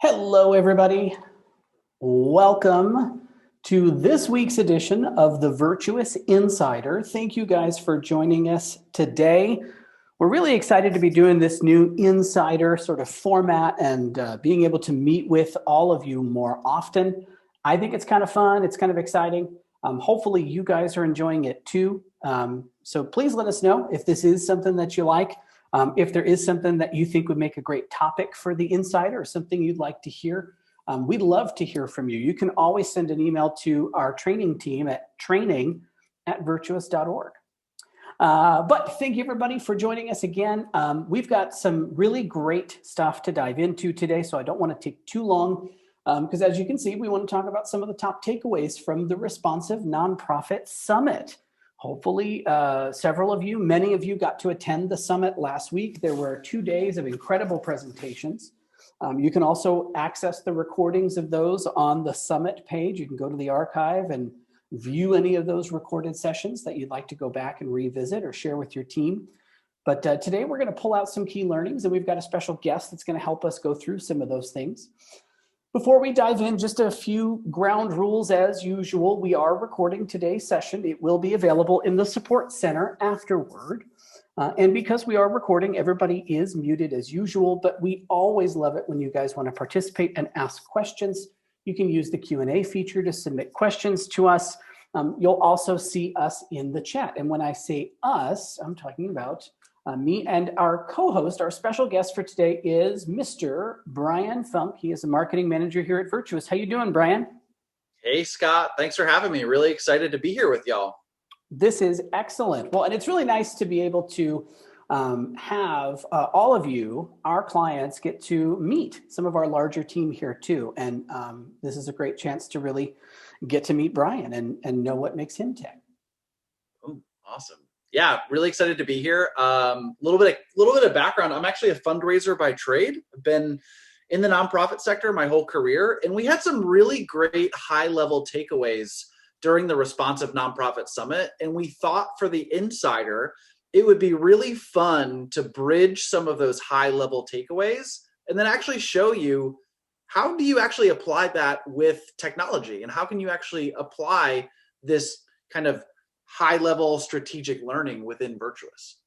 Hello, everybody. Welcome to this week's edition of the Virtuous Insider. Thank you guys for joining us today. We're really excited to be doing this new insider sort of format and being able to meet with all of you more often. I think it's kind of fun. It's kind of exciting. Hopefully, you guys are enjoying it too. So please let us know if this is something that you like. If there is something that you think would make a great topic for the insider or something you'd like to hear, we'd love to hear from you. You can always send an email to our training team at training@virtuous.org. But thank you, everybody, for joining us again. We've got some really great stuff to dive into today, so I don't want to take too long because, as you can see, we want to talk about some of the top takeaways from the Responsive Nonprofit Summit. Hopefully, several of you, many of you got to attend the summit last week. There were 2 days of incredible presentations. You can also access the recordings of those on the summit page. You can go to the archive and view any of those recorded sessions that you'd like to go back and revisit or share with your team. But today we're going to pull out some key learnings, and we've got a special guest that's going to help us go through some of those things. Before we dive in, just a few ground rules as usual. We are recording today's session. It will be available in the support center afterward. And because we are recording, everybody is muted as usual, but we always love it when you guys want to participate and ask questions. You can use the Q&A feature to submit questions to us. You'll also see us in the chat. And when I say us, I'm talking about me and our co-host. Our special guest for today is Mr. Bryan Funk. He is a marketing manager here at Virtuous. How you doing, Bryan? Hey, Scott. Thanks for having me. Really excited to be here with y'all. This is excellent. Well, and it's really nice to be able to have all of you, our clients, get to meet some of our larger team here too. And this is a great chance to really get to meet Bryan and know what makes him tick. Oh, awesome. Yeah, really excited to be here. Little bit of background. I'm actually a fundraiser by trade. I've been in the nonprofit sector my whole career, and we had some really great high-level takeaways during the Responsive Nonprofit Summit. And we thought for the insider, it would be really fun to bridge some of those high-level takeaways and then actually show you how do you actually apply that with technology, and how can you actually apply this kind of high-level strategic learning within Virtuous.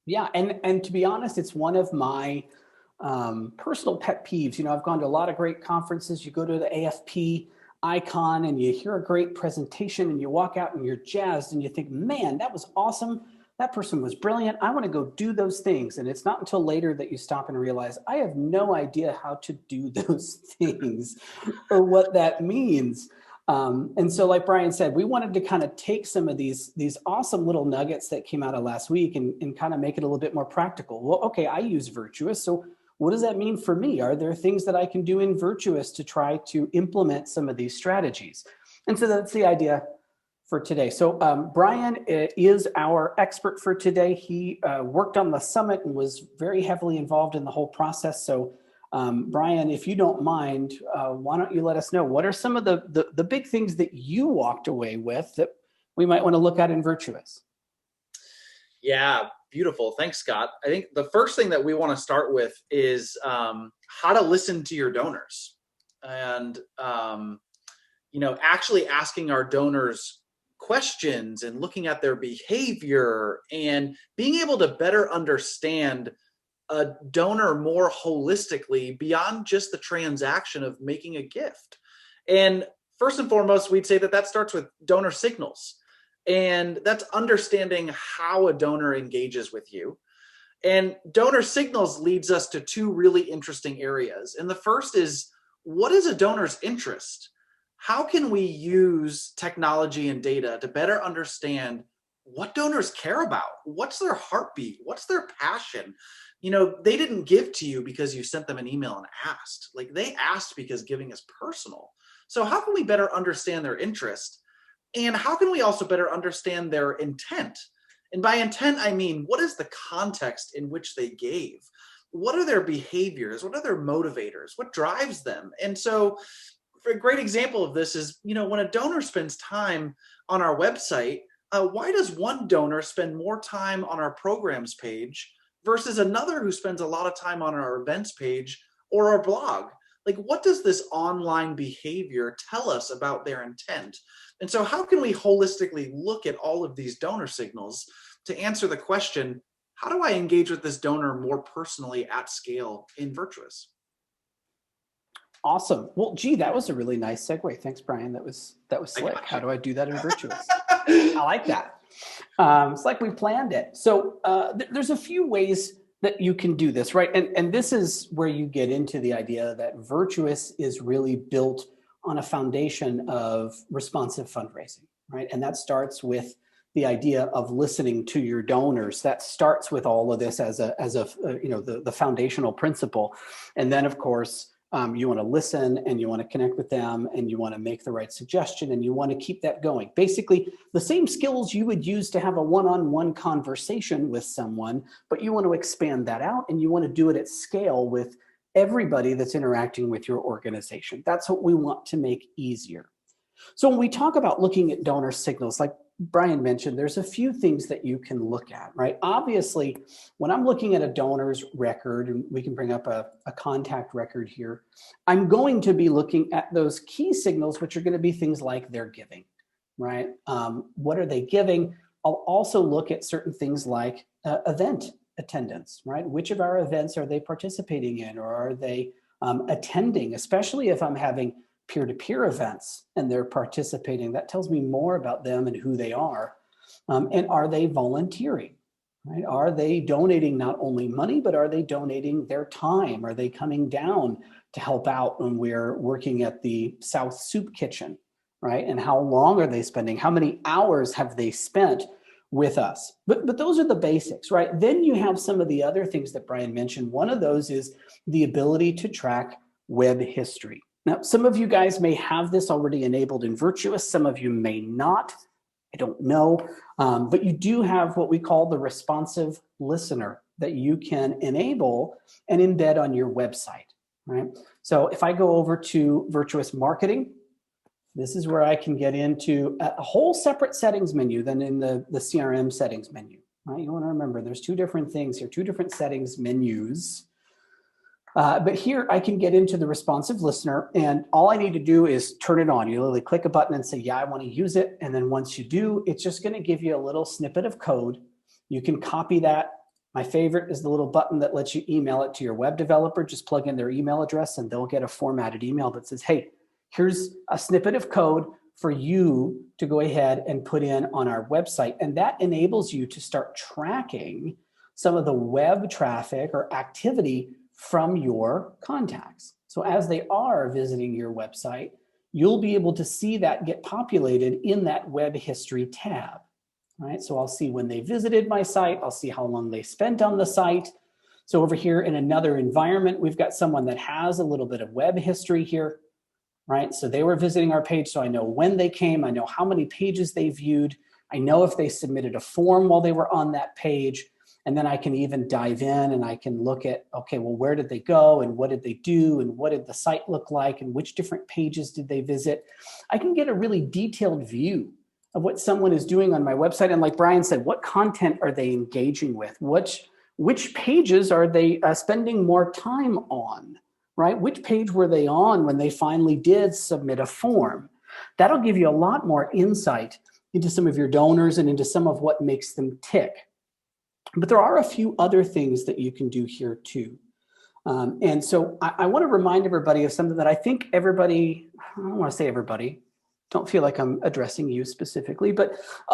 Yeah, and to be honest, it's one of my personal pet peeves. You know, I've gone to a lot of great conferences. You go to the AFP icon and you hear a great presentation and you walk out and you're jazzed and you think, man, that was awesome. That person was brilliant. I want to go do those things. And it's not until later that you stop and realize I have no idea how to do those things or what that means. And so, like Bryan said, we wanted to kind of take some of these awesome little nuggets that came out of last week and kind of make it a little bit more practical. Well, okay, I use Virtuous. So what does that mean for me? Are there things that I can do in Virtuous to try to implement some of these strategies? And so that's the idea for today. So Bryan is our expert for today. He worked on the summit and was very heavily involved in the whole process. So Bryan, if you don't mind, why don't you let us know what are some of the big things that you walked away with that we might want to look at in Virtuous? Yeah, beautiful. Thanks, Scott. I think the first thing that we want to start with is how to listen to your donors, and actually asking our donors questions and looking at their behavior and being able to better understand a donor more holistically beyond just the transaction of making a gift. And first and foremost, we'd say that starts with donor signals. And that's understanding how a donor engages with you. And donor signals leads us to two really interesting areas. And the first is, what is a donor's interest? How can we use technology and data to better understand what donors care about? What's their heartbeat? What's their passion? You know, they didn't give to you because you sent them an email and asked. Like, they asked because giving is personal. So how can we better understand their interest? And how can we also better understand their intent? And by intent, I mean, what is the context in which they gave? What are their behaviors? What are their motivators? What drives them? And so a great example of this is, when a donor spends time on our website, why does one donor spend more time on our programs page versus another who spends a lot of time on our events page or our blog? like, what does this online behavior tell us about their intent? And so how can we holistically look at all of these donor signals to answer the question, how do I engage with this donor more personally at scale in Virtuous? Awesome. Well, gee, that was a really nice segue. Thanks, Bryan. That was slick. How do I do that in Virtuous? I like that. It's like we planned it. So there's a few ways that you can do this, right? And this is where you get into the idea that Virtuous is really built on a foundation of responsive fundraising, right? And that starts with the idea of listening to your donors. That starts with all of this as the foundational principle. And then, of course, you want to listen and you want to connect with them and you want to make the right suggestion and you want to keep that going. Basically, the same skills you would use to have a one-on-one conversation with someone, but you want to expand that out and you want to do it at scale with everybody that's interacting with your organization. That's what we want to make easier. So when we talk about looking at donor signals, like Bryan mentioned, there's a few things that you can look at, right? Obviously, when I'm looking at a donor's record, and we can bring up a contact record here, I'm going to be looking at those key signals, which are going to be things like their giving, right? What are they giving? I'll also look at certain things like event attendance, right? Which of our events are they participating in, or are they attending, especially if I'm having peer-to-peer events and they're participating. That tells me more about them and who they are. And are they volunteering, right? Are they donating not only money, but are they donating their time? Are they coming down to help out when we're working at the South Soup Kitchen, right? And how long are they spending? How many hours have they spent with us? But those are the basics, right? Then you have some of the other things that Bryan mentioned. One of those is the ability to track web history. Now, some of you guys may have this already enabled in Virtuous. Some of you may not. I don't know. But you do have what we call the responsive listener that you can enable and embed on your website, right? So if I go over to Virtuous Marketing, this is where I can get into a whole separate settings menu than in the CRM settings menu, right? You want to remember there's two different things here, two different settings menus. But here I can get into the responsive listener and all I need to do is turn it on. You literally click a button and say, yeah, I want to use it. And then once you do, it's just going to give you a little snippet of code. You can copy that. My favorite is the little button that lets you email it to your web developer. Just plug in their email address and they'll get a formatted email that says, hey, here's a snippet of code for you to go ahead and put in on our website. And that enables you to start tracking some of the web traffic or activity from your contacts. So as they are visiting your website, you'll be able to see that get populated in that web history tab, right? So I'll see when they visited my site, I'll see how long they spent on the site. So over here in another environment, we've got someone that has a little bit of web history here, right? So they were visiting our page, so I know when they came, I know how many pages they viewed, I know if they submitted a form while they were on that page. And then I can even dive in and I can look at, okay, well, where did they go and what did they do and what did the site look like and which different pages did they visit? I can get a really detailed view of what someone is doing on my website. And like Bryan said, what content are they engaging with? Which pages are they spending more time on, right? Which page were they on when they finally did submit a form? That'll give you a lot more insight into some of your donors and into some of what makes them tick. But there are a few other things that you can do here too. And so I want to remind everybody of something that I think everybody, I don't want to say everybody, don't feel like I'm addressing you specifically, but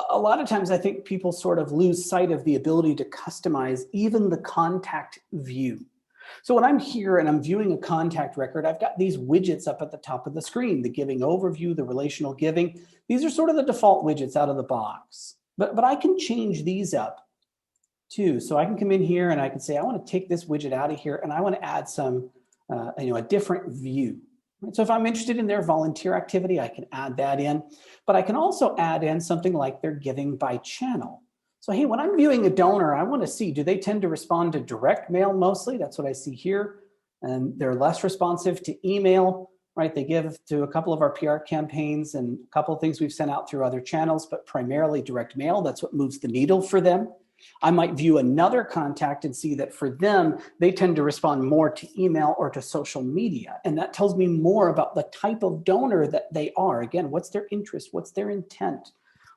a lot of times I think people sort of lose sight of the ability to customize even the contact view. So when I'm here and I'm viewing a contact record, I've got these widgets up at the top of the screen, the giving overview, the relational giving. These are sort of the default widgets out of the box, but I can change these up too. So I can come in here and I can say, I want to take this widget out of here and I want to add some, a different view. So if I'm interested in their volunteer activity, I can add that in, but I can also add in something like their giving by channel. So, hey, when I'm viewing a donor, I want to see, do they tend to respond to direct mail mostly? That's what I see here. And they're less responsive to email, right? They give to a couple of our PR campaigns and a couple of things we've sent out through other channels, but primarily direct mail. That's what moves the needle for them. I might view another contact and see that for them, they tend to respond more to email or to social media. And that tells me more about the type of donor that they are. Again, what's their interest? What's their intent?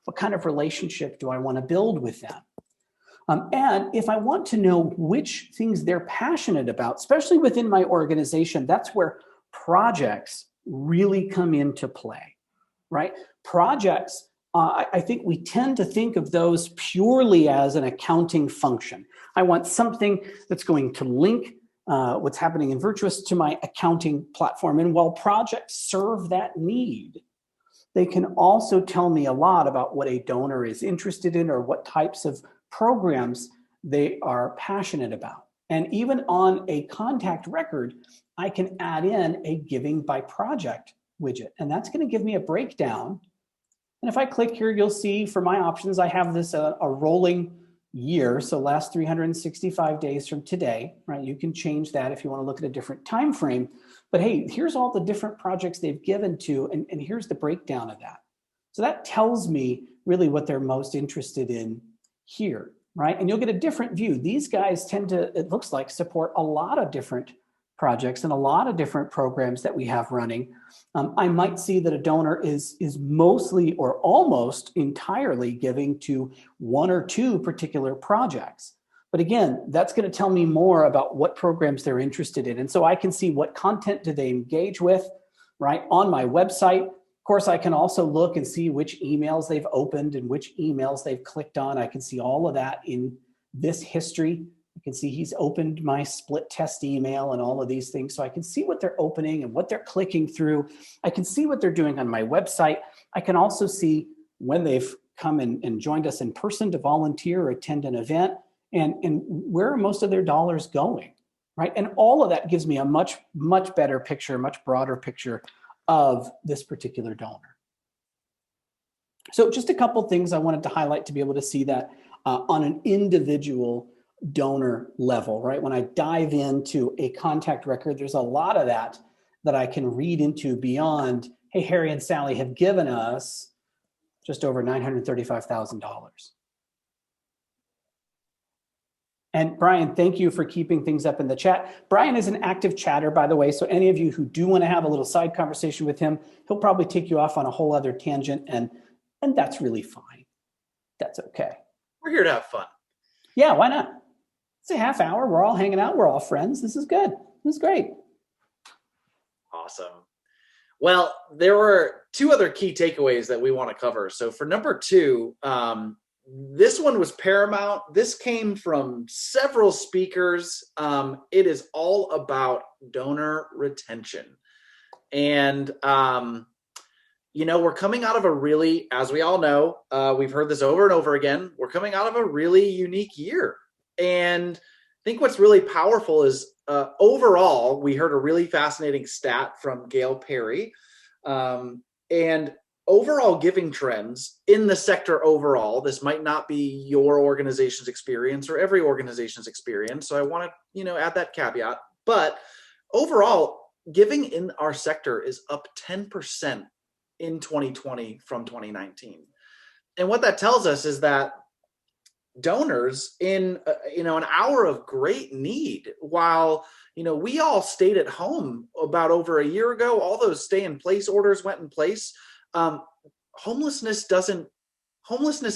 What kind of relationship do I want to build with them? And if I want to know which things they're passionate about, especially within my organization, that's where projects really come into play, right? Projects, I think we tend to think of those purely as an accounting function. I want something that's going to link what's happening in Virtuous to my accounting platform. And while projects serve that need, they can also tell me a lot about what a donor is interested in or what types of programs they are passionate about. And even on a contact record, I can add in a giving by project widget, and that's going to give me a breakdown. And if I click here, you'll see for my options, I have this a rolling year, so last 365 days from today, right? You can change that if you want to look at a different time frame. But hey, here's all the different projects they've given to, and here's the breakdown of that. So that tells me really what they're most interested in here, right? And you'll get a different view. These guys tend to, it looks like, support a lot of different projects and a lot of different programs that we have running. I might see that a donor is mostly or almost entirely giving to one or two particular projects. But again, that's going to tell me more about what programs they're interested in. And so I can see what content do they engage with, right, on my website. Of course, I can also look and see which emails they've opened and which emails they've clicked on. I can see all of that in this history. You can see he's opened my split test email and all of these things. So I can see what they're opening and what they're clicking through. I can see what they're doing on my website. I can also see when they've come and joined us in person to volunteer or attend an event, and where are most of their dollars going, right? And all of that gives me a much, much better picture, much broader picture of this particular donor. So just a couple things I wanted to highlight to be able to see that on an individual donor level, right? When I dive into a contact record, there's a lot of that I can read into beyond, hey, Harry and Sally have given us just over $935,000. And Bryan, thank you for keeping things up in the chat. Bryan is an active chatter, by the way, so any of you who do want to have a little side conversation with him, he'll probably take you off on a whole other tangent, and that's really fine. That's okay. We're here to have fun. Yeah, why not? It's a half hour. We're all hanging out. We're all friends. This is good. This is great. Awesome. Well, there were two other key takeaways that we want to cover. So for number two, this one was paramount. This came from several speakers. It is all about donor retention. And, we're coming out of a really, as we all know, we've heard this over and over again, we're coming out of a really unique year. And I think what's really powerful is overall, we heard a really fascinating stat from Gail Perry. And overall giving trends in the sector overall, this might not be your organization's experience or every organization's experience. So I want to, add that caveat. But overall, giving in our sector is up 10% in 2020 from 2019. And what that tells us is that donors in an hour of great need, while we all stayed at home about over a year ago, all those stay in place orders went in place. Homelessness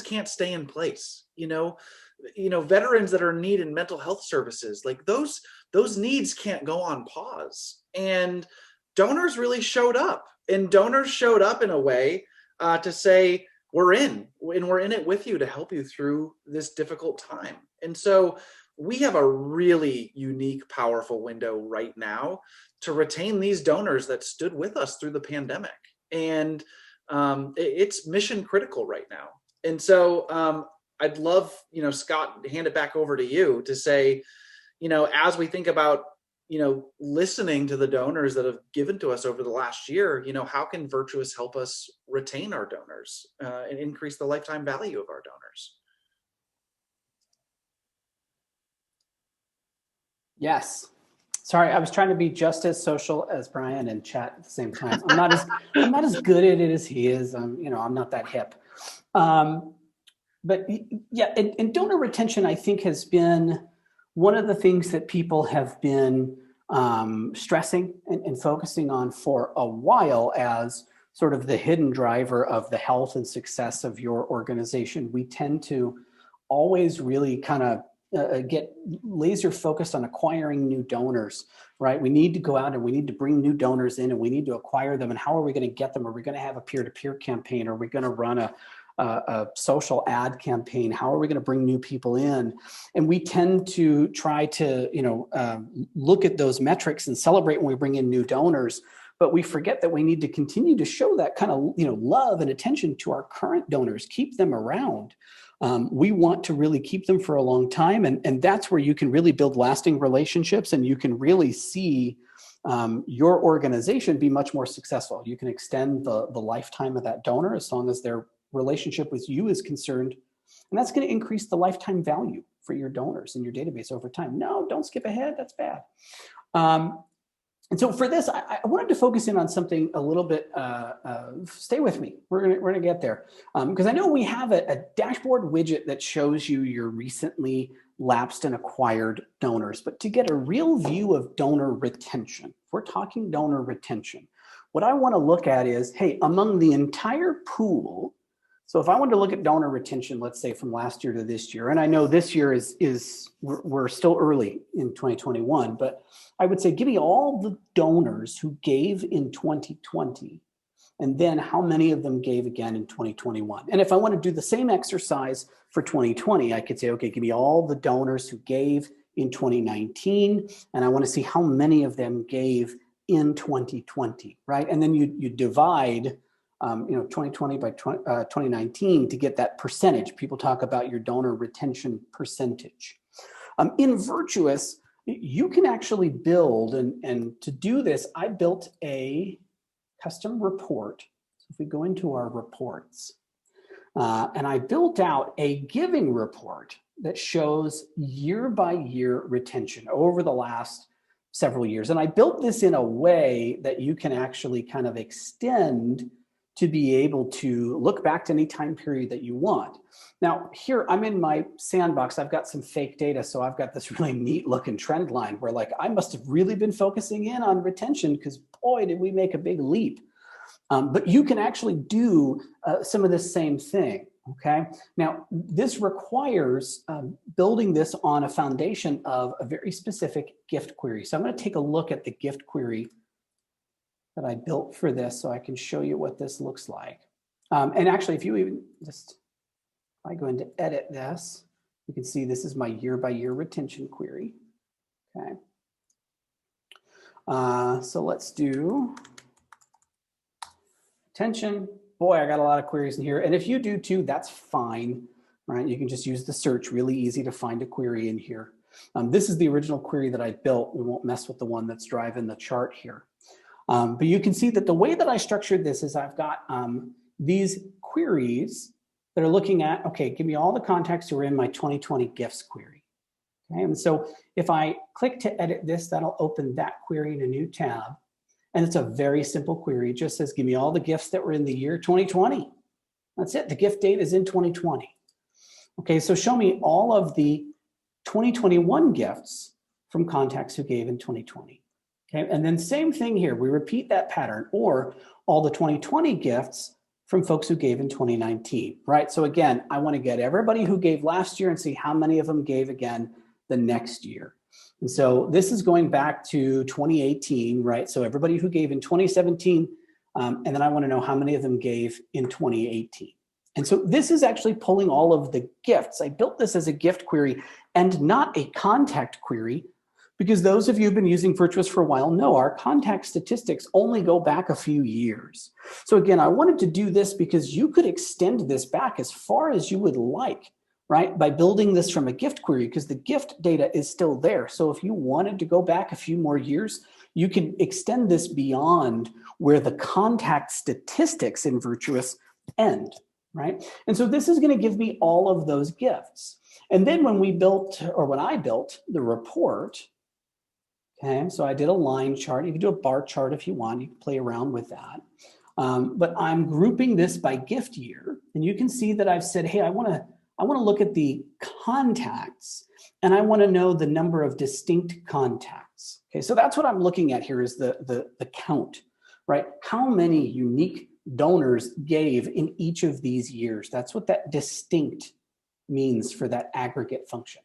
can't stay in place. Veterans that are in need in mental health services, like those needs can't go on pause. And donors really showed up, and donors showed up in a way to say, we're in it with you to help you through this difficult time. And so we have a really unique, powerful window right now to retain these donors that stood with us through the pandemic. And it's mission critical right now. And so I'd love, Scott, hand it back over to you to say, as we think about, listening to the donors that have given to us over the last year, how can Virtuous help us retain our donors and increase the lifetime value of our donors? Yes. Sorry, I was trying to be just as social as Bryan and chat at the same time. I'm not as good at it as he is. I'm not that hip. But yeah, and donor retention, I think, has been one of the things that people have been stressing and focusing on for a while as sort of the hidden driver of the health and success of your organization. We tend to always really kind of get laser focused on acquiring new donors, right? We need to go out and we need to bring new donors in and we need to acquire them. And how are we going to get them? Are we going to have a peer-to-peer campaign? Are we going to run a social ad campaign? How are we going to bring new people in? And we tend to try to, look at those metrics and celebrate when we bring in new donors. But we forget that we need to continue to show that kind of, love and attention to our current donors, keep them around. We want to really keep them for a long time. And that's where you can really build lasting relationships and you can really see your organization be much more successful. You can extend the lifetime of that donor as long as their relationship with you is concerned. And that's going to increase the lifetime value for your donors in your database over time. No, don't skip ahead. That's bad. And so for this, I wanted to focus in on something a little bit, stay with me. We're gonna get there. Because I know we have a dashboard widget that shows you your recently lapsed and acquired donors, but to get a real view of donor retention, if we're talking donor retention, what I wanna look at is, hey, among the entire pool, so if I wanted to look at donor retention, let's say from last year to this year, and I know this year we're still early in 2021, but I would say give me all the donors who gave in 2020, and then how many of them gave again in 2021. And if I want to do the same exercise for 2020, I could say, okay, give me all the donors who gave in 2019, and I want to see how many of them gave in 2020, right? And then you divide 2020 by 2019 to get that percentage. People talk about your donor retention percentage. In Virtuous, you can actually build, and to do this, I built a custom report. So if we go into our reports, and I built out a giving report that shows year by year retention over the last several years. And I built this in a way that you can actually kind of extend to be able to look back to any time period that you want. Now, here I'm in my sandbox. I've got some fake data. So I've got this really neat looking trend line where I must have really been focusing in on retention because boy, did we make a big leap. But you can actually do some of the same thing, okay? Now, this requires building this on a foundation of a very specific gift query. So I'm gonna take a look at the gift query that I built for this so I can show you what this looks like. And actually, if you even just, I go into edit this, you can see this is my year by year retention query, okay? So let's do retention. Boy, I got a lot of queries in here. And if you do too, that's fine, right? You can just use the search, really easy to find a query in here. This is the original query that I built. We won't mess with the one that's driving the chart here. But you can see that the way that I structured this is I've got these queries that are looking at, okay, give me all the contacts who are in my 2020 gifts query. Okay, and so if I click to edit this, that'll open that query in a new tab. And it's a very simple query. It just says, give me all the gifts that were in the year 2020. That's it, the gift date is in 2020. Okay, so show me all of the 2021 gifts from contacts who gave in 2020. Okay, and then same thing here, we repeat that pattern, or all the 2020 gifts from folks who gave in 2019, right? So again, I want to get everybody who gave last year and see how many of them gave again the next year. And so this is going back to 2018, right? So everybody who gave in 2017, and then I want to know how many of them gave in 2018. And so this is actually pulling all of the gifts. I built this as a gift query and not a contact query, because those of you who've been using Virtuous for a while know our contact statistics only go back a few years. So again, I wanted to do this because you could extend this back as far as you would like, right? By building this from a gift query, because the gift data is still there. So if you wanted to go back a few more years, you can extend this beyond where the contact statistics in Virtuous end, right? And so this is going to give me all of those gifts. And then when we built, or when I built the report, okay, so I did a line chart. You can do a bar chart if you want. You can play around with that. But I'm grouping this by gift year. And you can see that I've said, hey, I want I want to look at the contacts, and I want to know the number of distinct contacts. Okay, so that's what I'm looking at here is the count, right? How many unique donors gave in each of these years? That's what that distinct means for that aggregate function.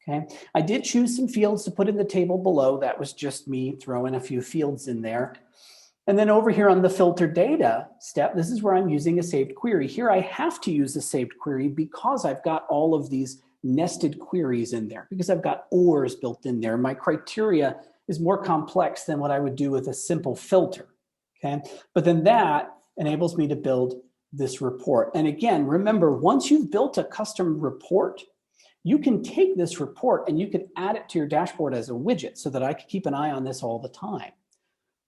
Okay, I did choose some fields to put in the table below. That was just me throwing a few fields in there. And then over here on the filter data step, this is where I'm using a saved query. Here I have to use a saved query because I've got all of these nested queries in there, because I've got ORs built in there. My criteria is more complex than what I would do with a simple filter. Okay, but then that enables me to build this report. And again, remember, once you've built a custom report, you can take this report and you can add it to your dashboard as a widget so that I can keep an eye on this all the time,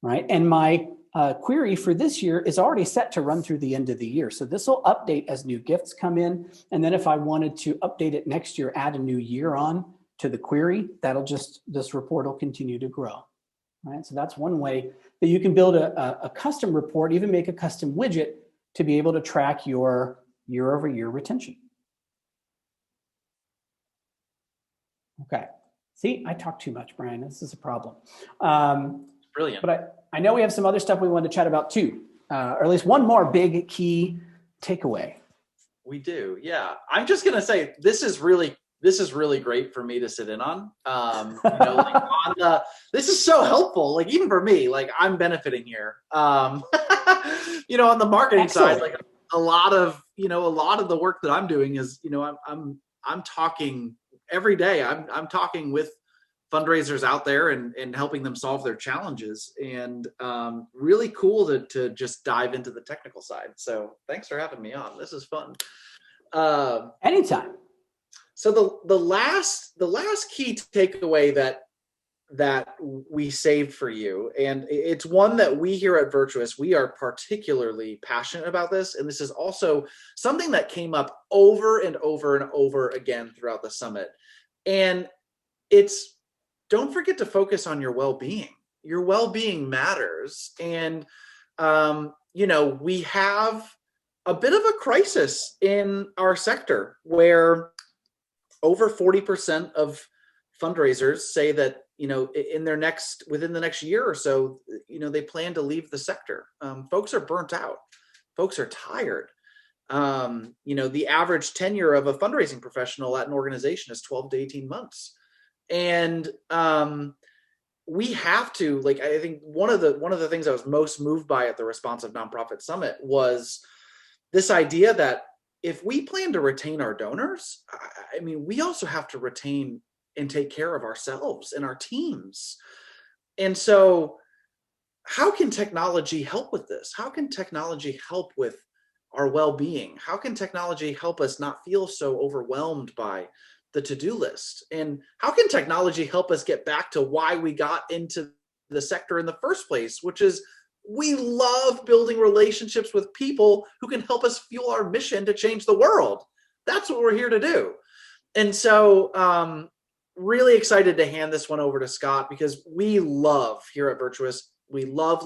right? And my query for this year is already set to run through the end of the year. So this will update as new gifts come in. And then if I wanted to update it next year, add a new year on to the query, this report will continue to grow, right? So that's one way that you can build a custom report, even make a custom widget to be able to track your year-over-year retention. Okay. See, I talk too much, Brian. This is a problem. Brilliant. But I know we have some other stuff we wanted to chat about too, or at least one more big key takeaway. We do, yeah. I'm just gonna say this is really great for me to sit in on. This is so helpful. Like even for me, like I'm benefiting here. On the marketing side, like a lot of the work that I'm doing is, I'm talking every day. I'm talking with fundraisers out there and helping them solve their challenges, and really cool to just dive into the technical side. So thanks for having me on. This is fun. Anytime. So the last key takeaway that we saved for you, and it's one that we here at Virtuous, we are particularly passionate about this, and this is also something that came up over and over and over again throughout the summit, and it's don't forget to focus on your well-being. Your well-being matters, and we have a bit of a crisis in our sector where over 40% of fundraisers say that, within the next year or so, they plan to leave the sector. Folks are burnt out. Folks are tired. The average tenure of a fundraising professional at an organization is 12 to 18 months. And we have to, I think one of the things I was most moved by at the Responsive Nonprofit Summit was this idea that if we plan to retain our donors, we also have to retain and take care of ourselves and our teams. And so how can technology help with this? How can technology help with our well-being? How can technology help us not feel so overwhelmed by the to-do list? And how can technology help us get back to why we got into the sector in the first place, which is we love building relationships with people who can help us fuel our mission to change the world. That's what we're here to do. And so really excited to hand this one over to Scott, because we love here at Virtuous, we love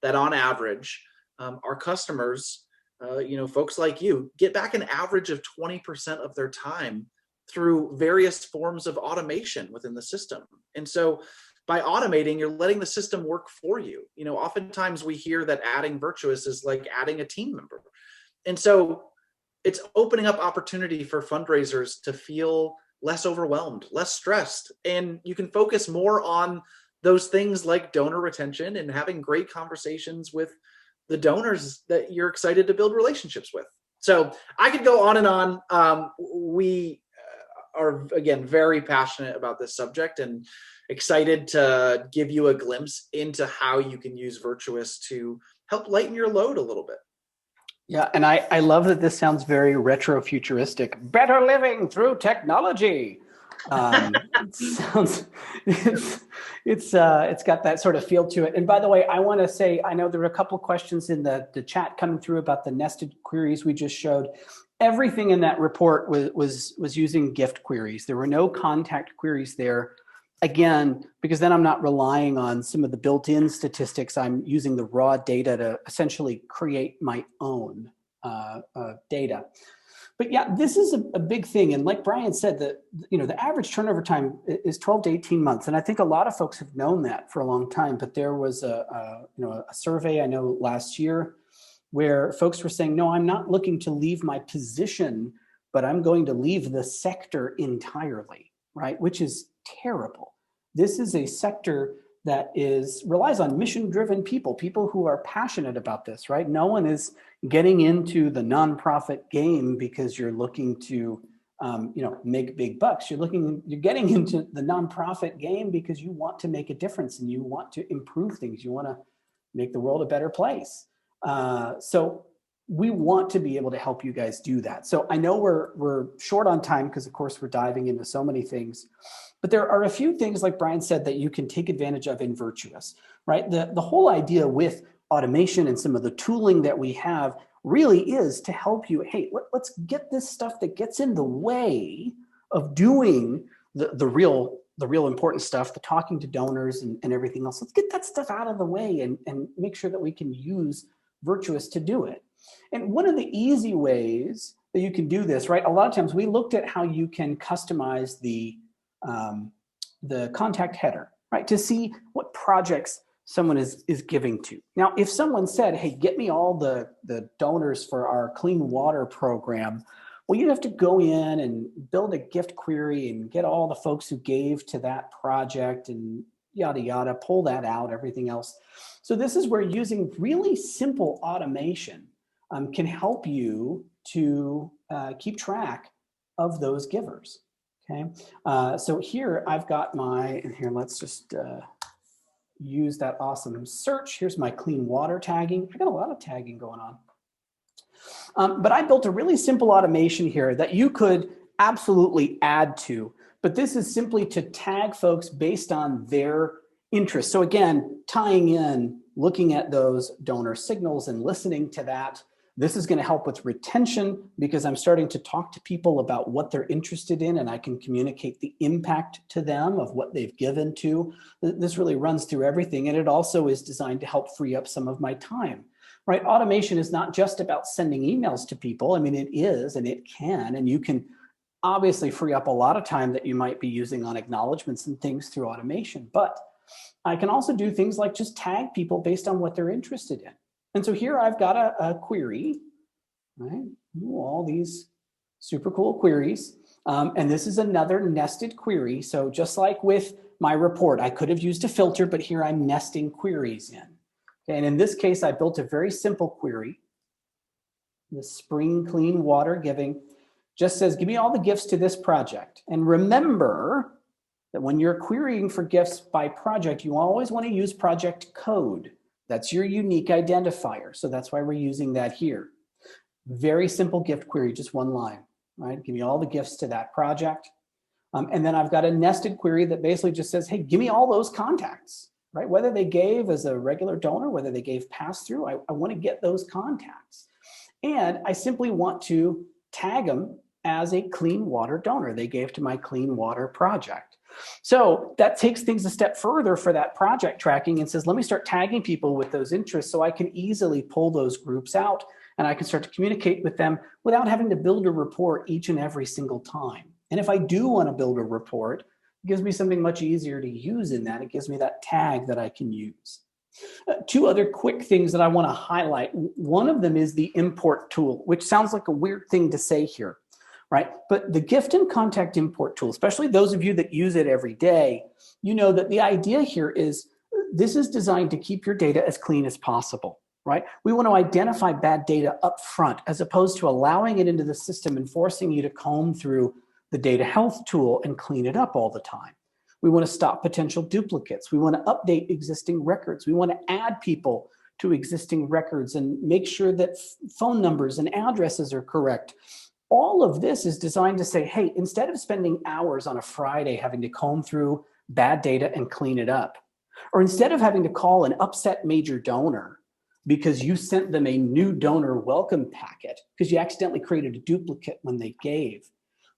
that on average, our customers, folks like you, get back an average of 20% of their time through various forms of automation within the system. And so by automating, you're letting the system work for you. Oftentimes we hear that adding Virtuous is like adding a team member. And so it's opening up opportunity for fundraisers to feel less overwhelmed, less stressed, and you can focus more on those things like donor retention and having great conversations with the donors that you're excited to build relationships with. So I could go on and on. We are, again, very passionate about this subject and excited to give you a glimpse into how you can use Virtuous to help lighten your load a little bit. Yeah, and I love that this sounds very retro-futuristic. Better living through technology. It's got that sort of feel to it. And by the way, I want to say, I know there were a couple questions in the chat coming through about the nested queries we just showed. Everything in that report was using gift queries. There were no contact queries there. Again, because then I'm not relying on some of the built-in statistics. I'm using the raw data to essentially create my own data. But yeah, this is a big thing. And like Bryan said, the average turnover time is 12 to 18 months. And I think a lot of folks have known that for a long time. But there was a survey I know last year where folks were saying, no, I'm not looking to leave my position, but I'm going to leave the sector entirely, right? Which is terrible. This is a sector that relies on mission-driven people who are passionate about this, right? No one is getting into the nonprofit game because you're looking to, make big bucks. You're getting into the nonprofit game because you want to make a difference and you want to improve things. You want to make the world a better place. So we want to be able to help you guys do that. So I know we're short on time because, of course, we're diving into so many things. But there are a few things, like Bryan said, that you can take advantage of in Virtuous, right? The whole idea with automation and some of the tooling that we have really is to help you, hey, let's get this stuff that gets in the way of doing the real important stuff, the talking to donors and everything else. Let's get that stuff out of the way and make sure that we can use Virtuous to do it. And one of the easy ways that you can do this, right? A lot of times we looked at how you can customize the contact header, right? To see what projects someone is giving to. Now, if someone said, hey, get me all the donors for our clean water program, well, you'd have to go in and build a gift query and get all the folks who gave to that project and yada, yada, pull that out, everything else. So this is where using really simple automation can help you to keep track of those givers. Okay, so here I've got let's just use that awesome search. Here's my clean water tagging. I got a lot of tagging going on. But I built a really simple automation here that you could absolutely add to, but this is simply to tag folks based on their interests. So again, tying in, looking at those donor signals and listening to that. This is going to help with retention because I'm starting to talk to people about what they're interested in and I can communicate the impact to them of what they've given to. This really runs through everything, and it also is designed to help free up some of my time, right? Automation is not just about sending emails to people. I mean, it is, and it can, and you can obviously free up a lot of time that you might be using on acknowledgements and things through automation, but I can also do things like just tag people based on what they're interested in. And so here I've got a query, right? Ooh, all these super cool queries. And this is another nested query. So just like with my report, I could have used a filter, but here I'm nesting queries in. Okay, and in this case, I built a very simple query. The spring clean water giving just says, give me all the gifts to this project. And remember that when you're querying for gifts by project, you always want to use project code. That's your unique identifier. So that's why we're using that here. Very simple gift query, just one line, right? Give me all the gifts to that project. And then I've got a nested query that basically just says, hey, give me all those contacts, right? Whether they gave as a regular donor, whether they gave pass-through, I want to get those contacts. And I simply want to tag them as a clean water donor. They gave to my clean water project. So that takes things a step further for that project tracking and says, let me start tagging people with those interests so I can easily pull those groups out and I can start to communicate with them without having to build a report each and every single time. And if I do want to build a report, it gives me something much easier to use in that. It gives me that tag that I can use. Two other quick things that I want to highlight. One of them is the import tool, which sounds like a weird thing to say here, right? But the gift and contact import tool, especially those of you that use it every day, you know that the idea here is this is designed to keep your data as clean as possible, right? We want to identify bad data up front as opposed to allowing it into the system and forcing you to comb through the data health tool and clean it up all the time. We want to stop potential duplicates. We want to update existing records. We want to add people to existing records and make sure that phone numbers and addresses are correct. All of this is designed to say, hey, instead of spending hours on a Friday having to comb through bad data and clean it up, or instead of having to call an upset major donor because you sent them a new donor welcome packet because you accidentally created a duplicate when they gave,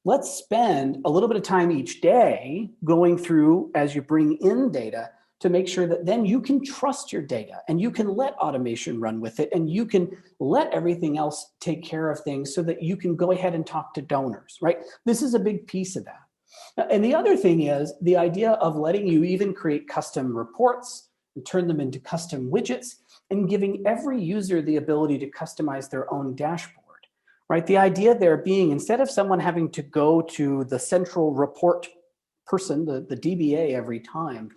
let's spend a little bit of time each day going through, as you bring in data, to make sure that then you can trust your data and you can let automation run with it and you can let everything else take care of things so that you can go ahead and talk to donors, right? This is a big piece of that. And the other thing is the idea of letting you even create custom reports and turn them into custom widgets and giving every user the ability to customize their own dashboard, right? The idea there being, instead of someone having to go to the central report person, the DBA every time,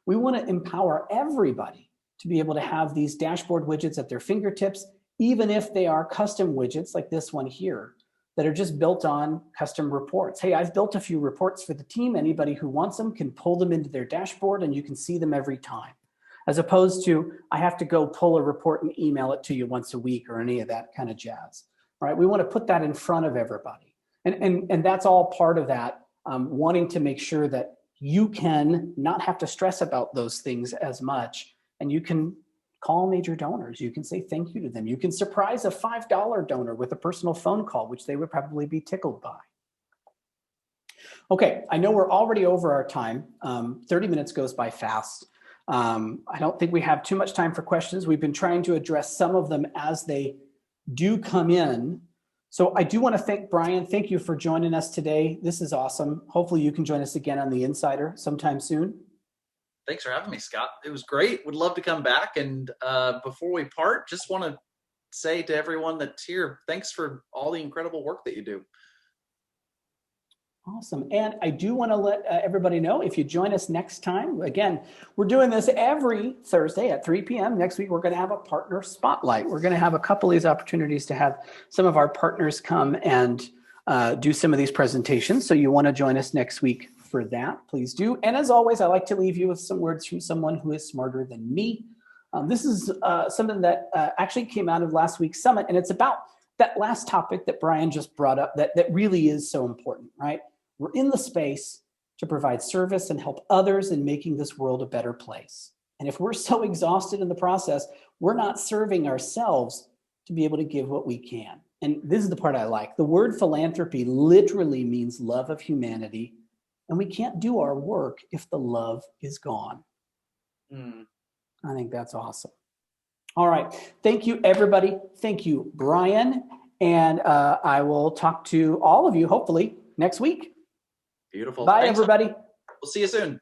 we want to empower everybody to be able to have these dashboard widgets at their fingertips, even if they are custom widgets like this one here that are just built on custom reports. Hey, I've built a few reports for the team. Anybody who wants them can pull them into their dashboard and you can see them every time. As opposed to, I have to go pull a report and email it to you once a week or any of that kind of jazz, right? We want to put that in front of everybody. And that's all part of that, wanting to make sure that you can not have to stress about those things as much. And you can call major donors. You can say thank you to them. You can surprise a $5 donor with a personal phone call, which they would probably be tickled by. Okay, I know we're already over our time. 30 minutes goes by fast. I don't think we have too much time for questions. We've been trying to address some of them as they do come in. So I do want to thank Bryan. Thank you for joining us today. This is awesome. Hopefully you can join us again on The Insider sometime soon. Thanks for having me, Scott. It was great. Would love to come back. And before we part, just want to say to everyone that's here, thanks for all the incredible work that you do. Awesome. And I do want to let everybody know, if you join us next time, again, we're doing this every Thursday at 3 p.m. Next week, we're going to have a partner spotlight. We're going to have a couple of these opportunities to have some of our partners come and do some of these presentations. So you want to join us next week for that, please do. And as always, I like to leave you with some words from someone who is smarter than me. This is something that actually came out of last week's summit, and it's about that last topic that Bryan just brought up that really is so important, right? We're in the space to provide service and help others in making this world a better place. And if we're so exhausted in the process, we're not serving ourselves to be able to give what we can. And this is the part I like. The word philanthropy literally means love of humanity. And we can't do our work if the love is gone. I think that's awesome. All right. Thank you, everybody. Thank you, Bryan. And I will talk to all of you, hopefully, next week. Beautiful. Bye, Thanks, everybody. We'll see you soon.